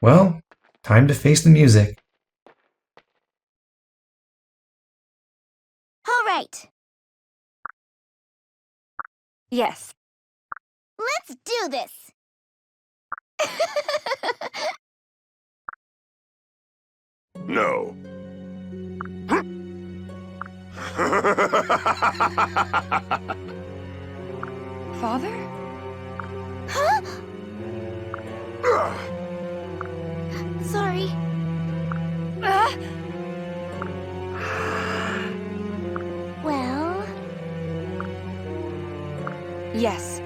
Well, time to face the music. All right. Yes. Let's do this. No. Father? Huh? Sorry. Well... Yes.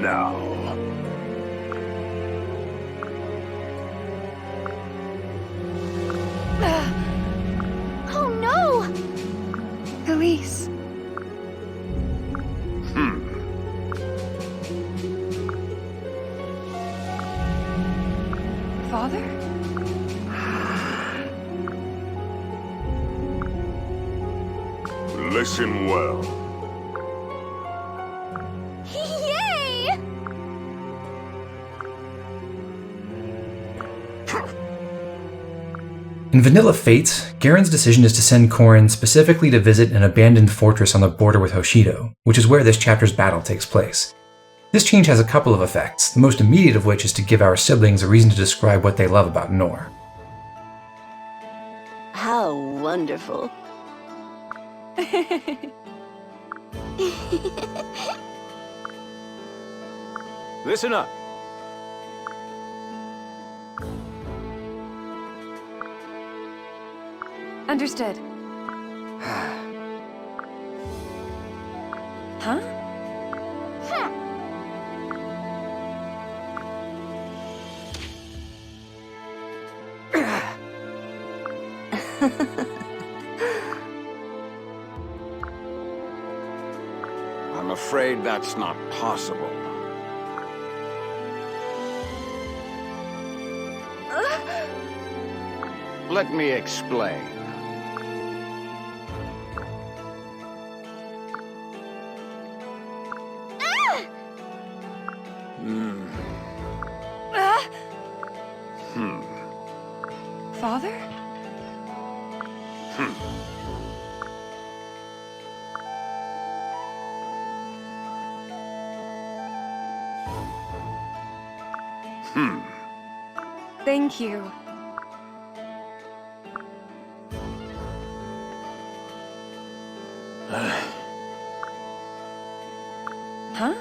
Now. Oh no! Elise. Father? Listen well. Yay! In Vanilla Fates, Garen's decision is to send Corrin specifically to visit an abandoned fortress on the border with Hoshido, which is where this chapter's battle takes place. This change has a couple of effects, the most immediate of which is to give our siblings a reason to describe what they love about Nohr. How wonderful. Listen up. Understood. Huh? I'm afraid that's not possible. Let me explain. Father? Thank you. Huh?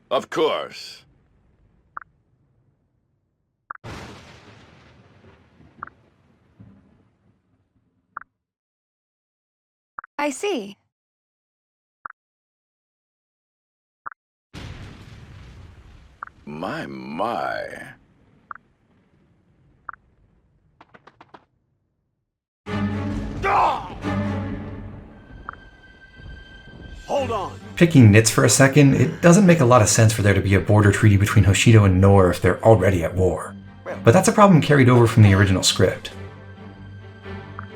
Of course. I see. My. Hold on. Picking nits for a second, it doesn't make a lot of sense for there to be a border treaty between Hoshido and Nohr if they're already at war. But that's a problem carried over from the original script.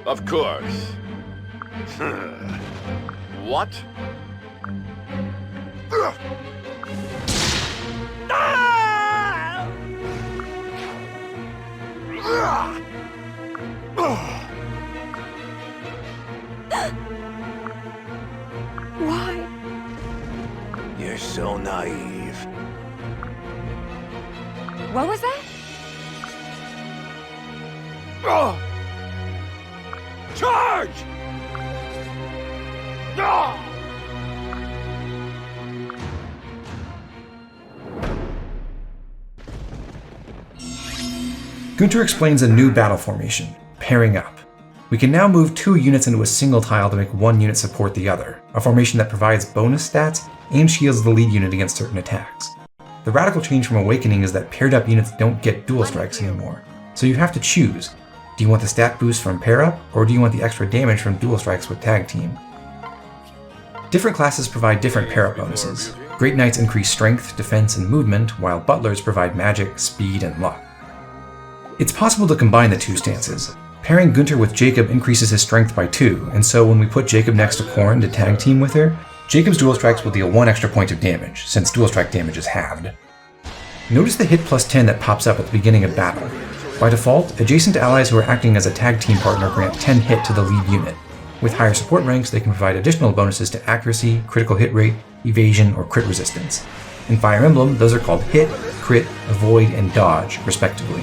Of course. What? Why? You're so naive. What was that? Charge! Gunter explains a new battle formation, pairing up. We can now move 2 units into a single tile to make 1 unit support the other, a formation that provides bonus stats and shields the lead unit against certain attacks. The radical change from Awakening is that paired up units don't get dual strikes anymore, so you have to choose. Do you want the stat boost from pair up, or do you want the extra damage from dual strikes with tag team? Different classes provide different pair up bonuses. Great Knights increase strength, defense, and movement, while Butlers provide magic, speed, and luck. It's possible to combine the 2 stances. Pairing Gunter with Jakob increases his strength by 2, and so when we put Jakob next to Corrin to tag team with her, Jakob's dual strikes will deal 1 extra point of damage, since dual strike damage is halved. Notice the hit plus 10 that pops up at the beginning of battle. By default, adjacent allies who are acting as a tag team partner grant 10 hit to the lead unit. With higher support ranks, they can provide additional bonuses to accuracy, critical hit rate, evasion, or crit resistance. In Fire Emblem, those are called hit, crit, avoid, and dodge, respectively.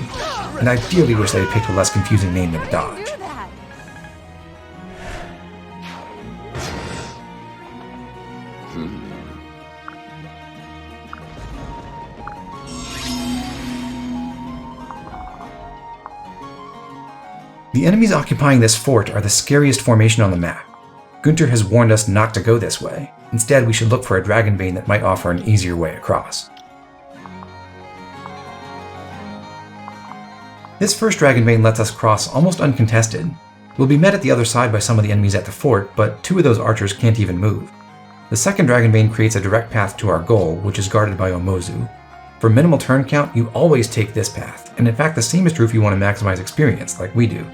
And I dearly wish they had picked a less confusing name than dodge. The enemies occupying this fort are the scariest formation on the map. Gunter has warned us not to go this way. Instead, we should look for a dragon vein that might offer an easier way across. This first dragon vein lets us cross almost uncontested. We'll be met at the other side by some of the enemies at the fort, but 2 of those archers can't even move. The second dragon vein creates a direct path to our goal, which is guarded by Omozu. For minimal turn count, you always take this path, and in fact the same is true if you want to maximize experience, like we do.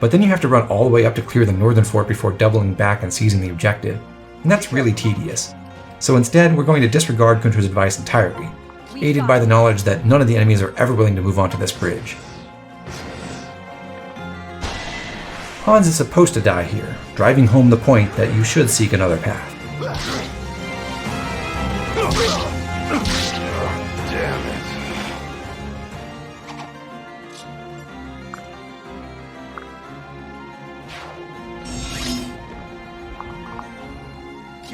But then you have to run all the way up to clear the northern fort before doubling back and seizing the objective, and that's really tedious. So instead, we're going to disregard Gunter's advice entirely, aided by the knowledge that none of the enemies are ever willing to move onto this bridge. Hans is supposed to die here, driving home the point that you should seek another path. Damn it.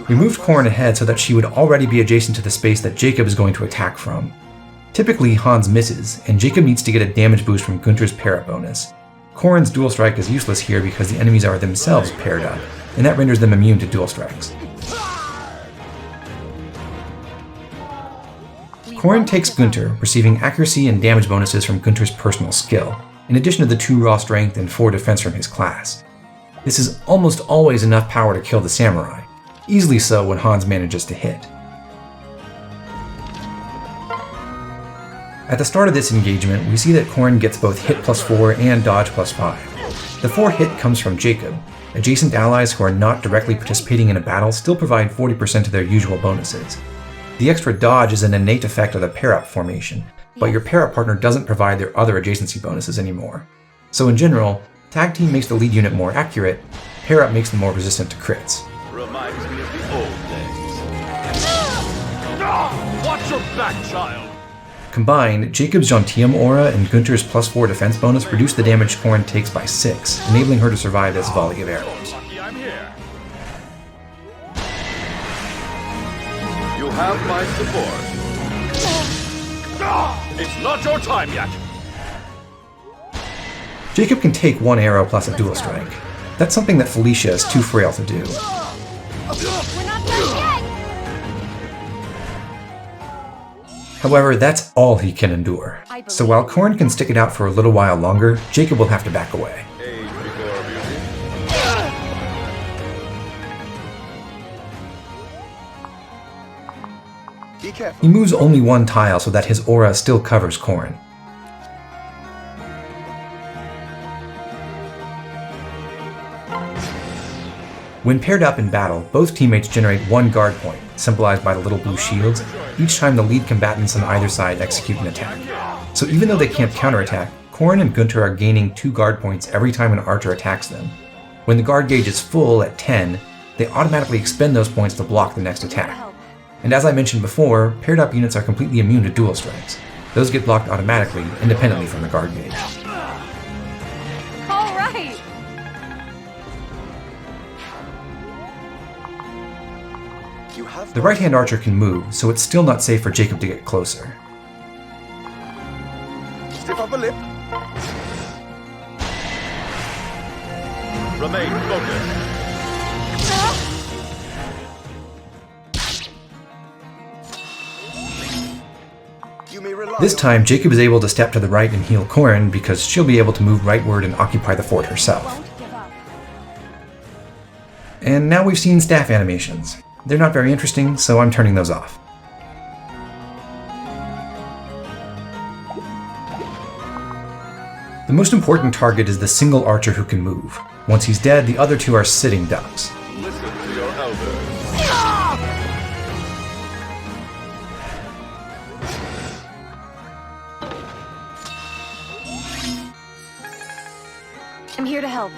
We moved Corrin ahead so that she would already be adjacent to the space that Jakob is going to attack from. Typically, Hans misses, and Jakob needs to get a damage boost from Gunter's pair-up bonus. Corrin's dual strike is useless here because the enemies are themselves paired up, and that renders them immune to dual strikes. Corrin takes Gunter, receiving accuracy and damage bonuses from Gunter's personal skill, in addition to the 2 raw strength and 4 defense from his class. This is almost always enough power to kill the samurai, easily so when Hans manages to hit. At the start of this engagement, we see that Corrin gets both hit plus 4 and dodge plus 5. The 4 hit comes from Jakob. Adjacent allies who are not directly participating in a battle still provide 40% of their usual bonuses. The extra dodge is an innate effect of the pair-up formation, but your pair-up partner doesn't provide their other adjacency bonuses anymore. So in general, tag team makes the lead unit more accurate, pair-up makes them more resistant to crits. Reminds me of the old days. Watch your back, child! Combined, Jakob's Gentium aura and Gunter's plus 4 defense bonus reduce the damage Corrin takes by 6, enabling her to survive this volley of arrows. Lucky I'm here. You have my support. It's not your time yet. Jakob can take 1 arrow plus a dual strike. That's something that Felicia is too frail to do. We're not done yet! However, that's all he can endure. So while Corrin can stick it out for a little while longer, Jakob will have to back away. Age before beauty. Be careful. He moves only 1 tile so that his aura still covers Corrin. When paired up in battle, both teammates generate 1 guard point, symbolized by the little blue shields, each time the lead combatants on either side execute an attack. So even though they can't counterattack, Corrin and Gunter are gaining 2 guard points every time an archer attacks them. When the guard gauge is full at 10, they automatically expend those points to block the next attack. And as I mentioned before, paired up units are completely immune to dual strikes. Those get blocked automatically, independently from the guard gauge. All right! The right-hand archer can move, so it's still not safe for Jakob to get closer. Stiff upper lip. Remain focused. You may rely This on- time, Jakob is able to step to the right and heal Corin because she'll be able to move rightward and occupy the fort herself. Won't give up. And now we've seen staff animations. They're not very interesting, so I'm turning those off. The most important target is the single archer who can move. Once he's dead, the other two are sitting ducks. Listen to your elders. I'm here to help.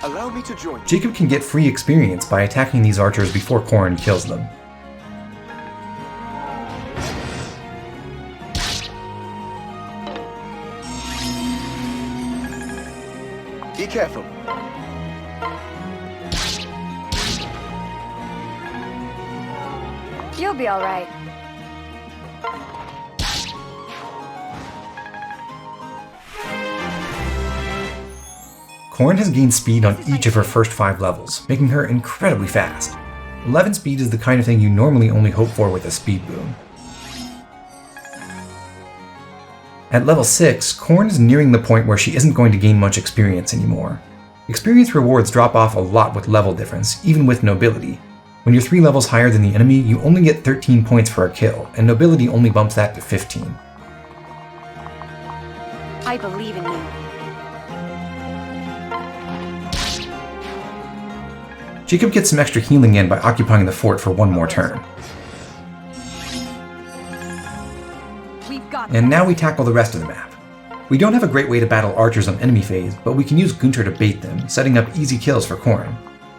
Allow me to join you. Jakob can get free experience by attacking these archers before Corin kills them. Be careful. You'll be all right. Corin has gained speed on each of her first 5 levels, making her incredibly fast. 11 speed is the kind of thing you normally only hope for with a speed boom. At level 6, Corin is nearing the point where she isn't going to gain much experience anymore. Experience rewards drop off a lot with level difference, even with nobility. When you're 3 levels higher than the enemy, you only get 13 points for a kill, and nobility only bumps that to 15. I believe in you. Jakob gets some extra healing in by occupying the fort for one more turn. We've got And now we tackle the rest of the map. We don't have a great way to battle archers on enemy phase, but we can use Gunter to bait them, setting up easy kills for Corin.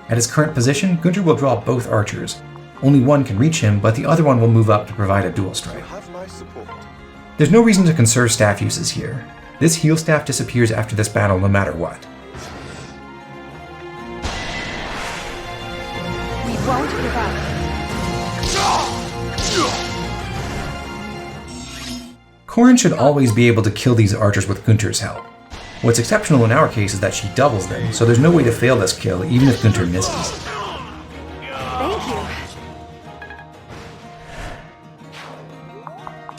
At his current position, Gunter will draw both archers. Only one can reach him, but the other one will move up to provide a dual strike. Have my support. There's no reason to conserve staff uses here. This heal staff disappears after this battle no matter what. We won't give up. Corin should always be able to kill these archers with Gunter's help. What's exceptional in our case is that she doubles them, so there's no way to fail this kill even if Gunter misses. Thank you.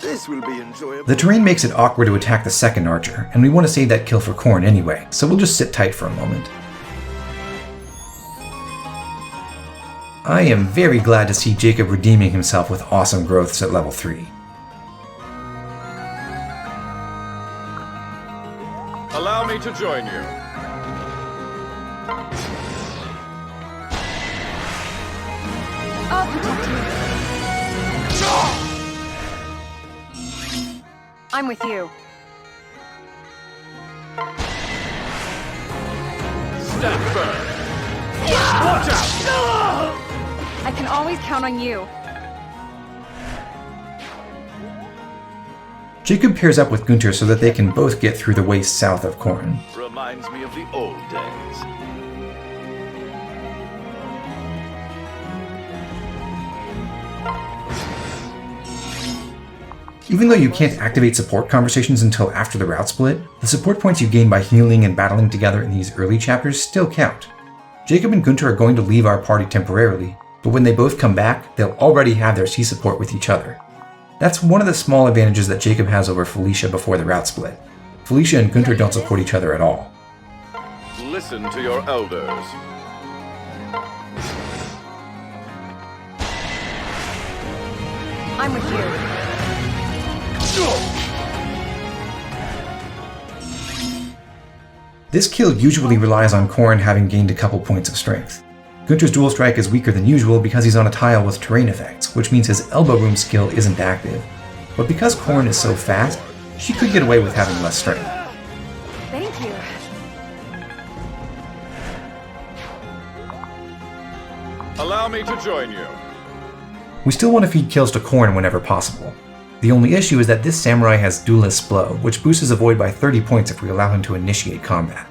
This will be enjoyable. The terrain makes it awkward to attack the second archer, and we want to save that kill for Corin anyway, so we'll just sit tight for a moment. I am very glad to see Jakob redeeming himself with awesome growths at level 3. Allow me to join you. I'll protect you. I'm with you. Stand firm. Watch out! I can always count on you. Jakob pairs up with Gunter so that they can both get through the waste south of Corin. Reminds me of the old days. Even though you can't activate support conversations until after the route split, the support points you gain by healing and battling together in these early chapters still count. Jakob and Gunter are going to leave our party temporarily, but when they both come back, they'll already have their C support with each other. That's one of the small advantages that Jakob has over Felicia before the route split. Felicia and Gunter don't support each other at all. Listen to your elders. I'm with you. This kill usually relies on Corin having gained a couple points of strength. Gunter's dual strike is weaker than usual because he's on a tile with terrain effects, which means his elbow room skill isn't active. But because Corin is so fast, she could get away with having less strength. Thank you. Allow me to join you. We still want to feed kills to Corin whenever possible. The only issue is that this samurai has Duelist's Blow, which boosts his avoid by 30 points if we allow him to initiate combat.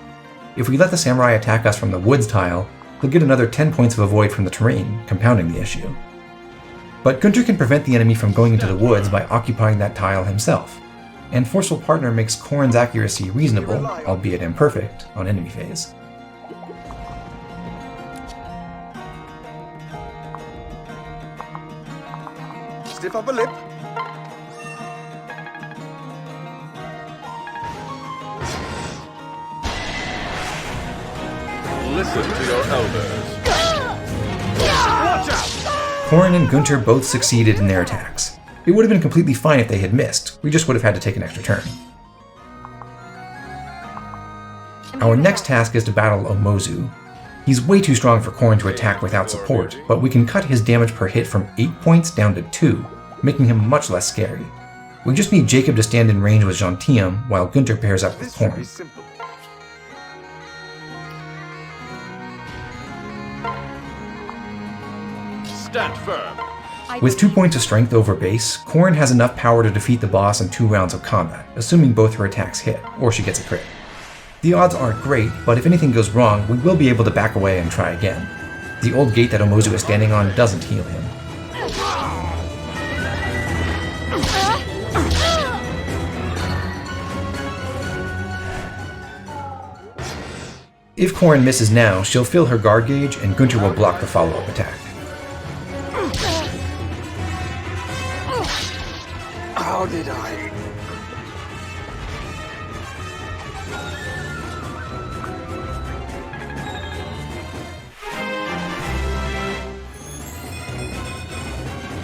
If we let the samurai attack us from the woods tile, he'll get another 10 points of avoid from the terrain, compounding the issue. But Gunter can prevent the enemy from going into the woods by occupying that tile himself. and Forceful Partner makes Corrin's accuracy reasonable, albeit imperfect, on enemy phase. Stiff upper lip. Listen to your elders. Watch out! Corrin and Gunter both succeeded in their attacks. It would have been completely fine if they had missed, we just would have had to take an extra turn. Our next task is to battle Omozu. He's way too strong for Corrin to attack without support, but we can cut his damage per hit from 8 points down to 2, making him much less scary. We just need Jakob to stand in range with Gentium, while Gunter pairs up with This should be Corrin. simple. Stand firm. With 2 points of strength over base, Corrin has enough power to defeat the boss in 2 rounds of combat, assuming both her attacks hit, or she gets a crit. The odds aren't great, but if anything goes wrong, we will be able to back away and try again. The old gate that Omozu is standing on doesn't heal him. If Corrin misses now, she'll fill her guard gauge and Gunter will block the follow-up attack. How did I?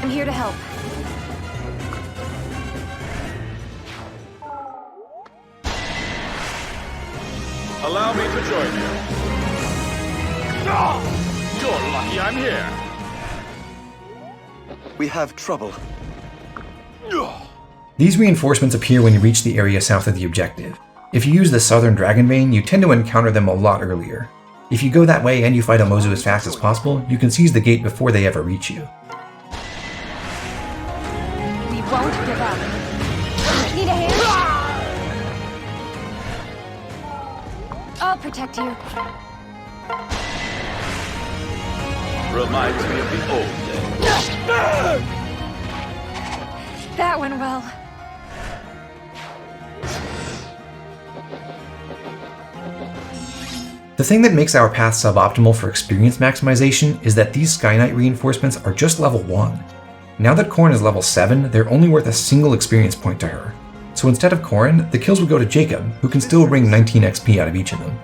I'm here to help. Allow me to join you. You're lucky I'm here. We have trouble. These reinforcements appear when you reach the area south of the objective. If you use the southern Dragon Vein, you tend to encounter them a lot earlier. If you go that way and you fight Omozu as fast as possible, you can seize the gate before they ever reach you. We won't give up. Need a hand? I'll protect you. Reminds me of the old days. That went well. The thing that makes our path suboptimal for experience maximization is that these Sky Knight reinforcements are just level 1. Now that Corrin is level 7, they're only worth a single experience point to her. So instead of Corrin, the kills would go to Jakob, who can still wring 19 XP out of each of them.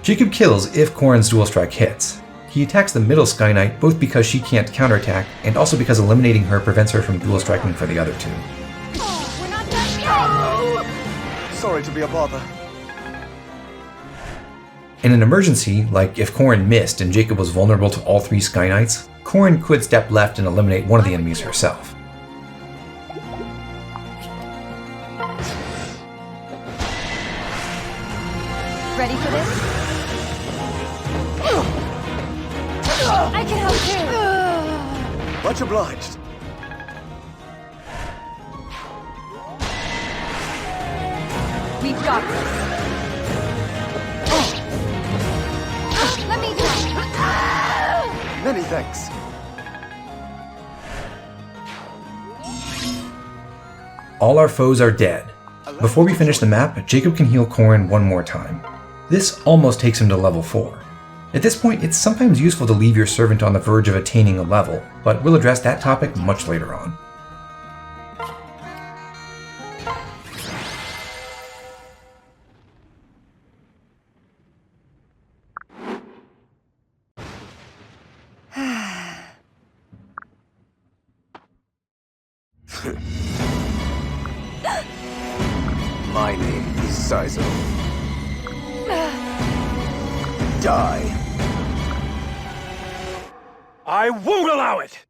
Jakob kills if Corrin's dual strike hits. He attacks the middle Sky Knight both because she can't counterattack, and also because eliminating her prevents her from dual striking for the other two. We're not done yet! Sorry to be a bother. In an emergency, like if Corrin missed and Jakob was vulnerable to all 3 Sky Knights, Corrin could step left and eliminate one of the enemies herself. Ready for this? I can help too. Much obliged. We've got this. Let me do it! Many thanks. All our foes are dead. Before we finish the map, Jakob can heal Corrin one more time. This almost takes him to level 4. At this point, it's sometimes useful to leave your servant on the verge of attaining a level, but we'll address that topic much later on. My name is Sizo. Die. I won't allow it!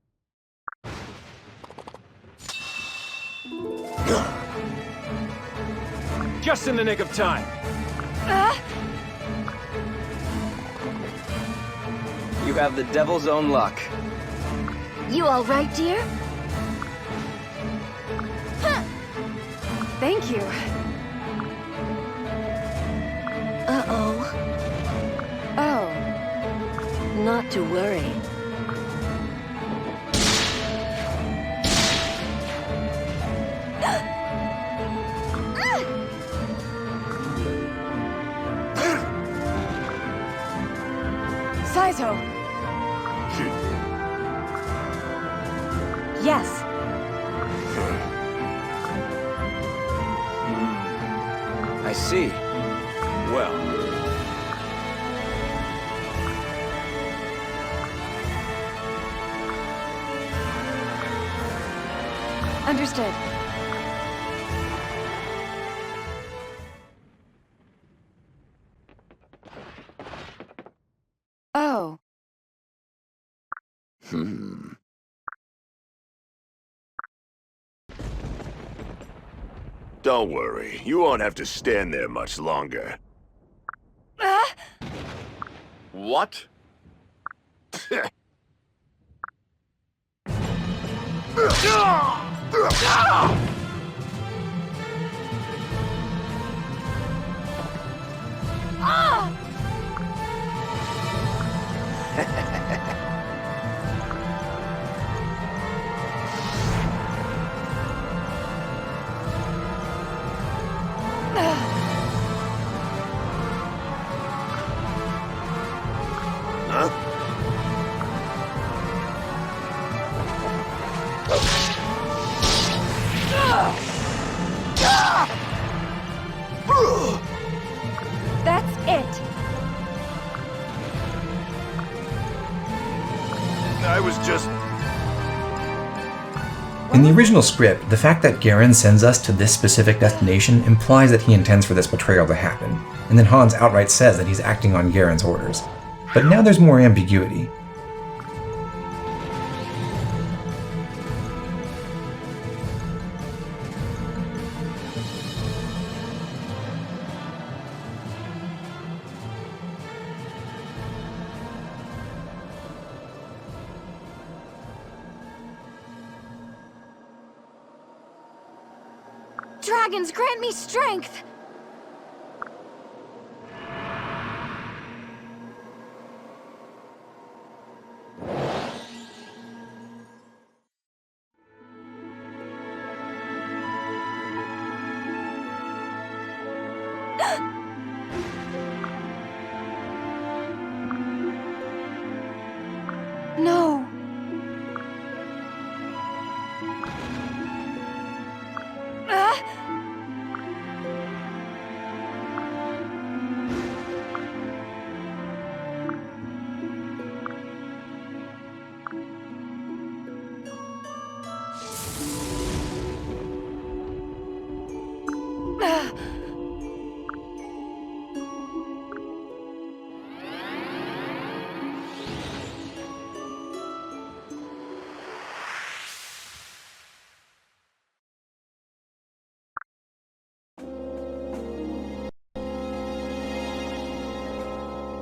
Just in the nick of time. You have the devil's own luck. You all right, dear? Thank you. Uh-oh. Oh. Not to worry. Sizo! Yes. I see. Well, Understood. Oh. Don't worry, you won't have to stand there much longer. What? Huh? That's it. I was just... In the original script, the fact that Garen sends us to this specific destination implies that he intends for this betrayal to happen, and then Hans outright says that he's acting on Garen's orders. But now there's more ambiguity. Dragons, grant me strength! No.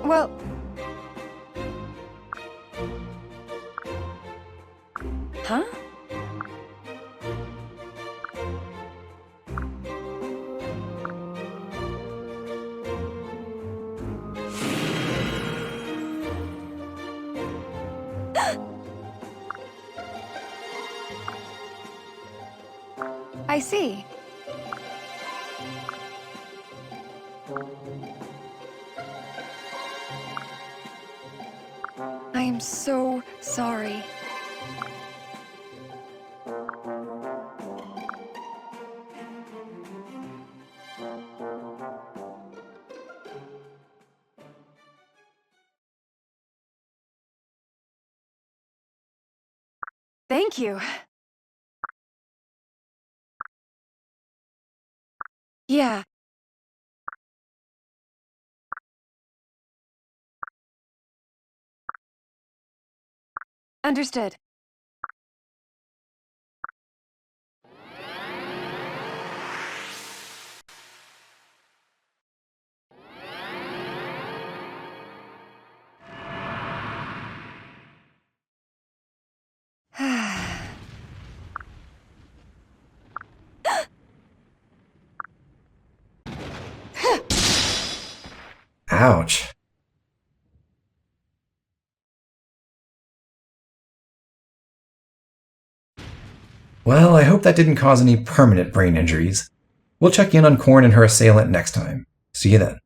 Well... Huh? I see. I am so sorry. Thank you. Yeah. Understood. Ouch. Well, I hope that didn't cause any permanent brain injuries. We'll check in on Korn and her assailant next time. See you then.